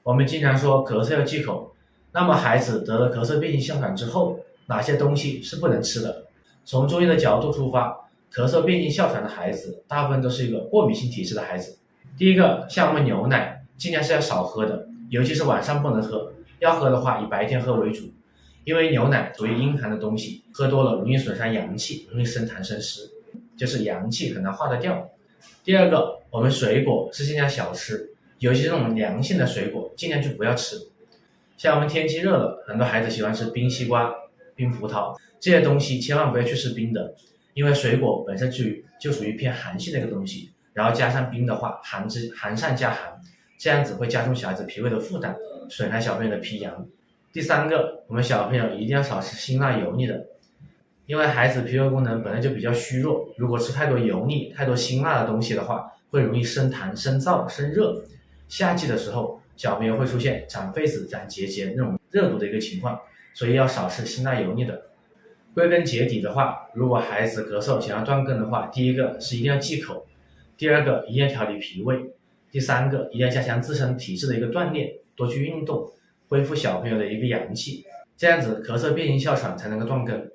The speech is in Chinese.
我们经常说咳嗽要忌口，那么孩子得了咳嗽变性哮喘之后，哪些东西是不能吃的？从中医的角度出发，咳嗽变性哮喘的孩子大部分都是一个过敏性体质的孩子。第一个，像我们牛奶尽量是要少喝的，尤其是晚上不能喝，要喝的话以白天喝为主，因为牛奶属于阴寒的东西，喝多了容易损伤阳气，容易生痰生湿，就是阳气很难化得掉。第二个，我们水果是尽量少吃，尤其是这种凉性的水果尽量就不要吃。像我们天气热了，很多孩子喜欢吃冰西瓜、冰葡萄，这些东西千万不要去吃冰的，因为水果本身就属于偏寒性的一个东西，然后加上冰的话，寒上加寒，这样子会加重小孩子脾胃的负担，损害小朋友的脾阳。第三个，我们小朋友一定要少吃辛辣油腻的，因为孩子脾胃功能本来就比较虚弱，如果吃太多油腻、太多辛辣的东西的话，会容易生痰、生燥、生热。夏季的时候，小朋友会出现长痱子、长结节那种热毒的一个情况，所以要少吃辛辣油腻的。归根结底的话，如果孩子咳嗽想要断根的话，第一个是一定要忌口，第二个一定要调理脾胃，第三个一定要加强自身体质的一个锻炼，多去运动，恢复小朋友的一个阳气，这样子咳嗽变性哮喘才能够断根。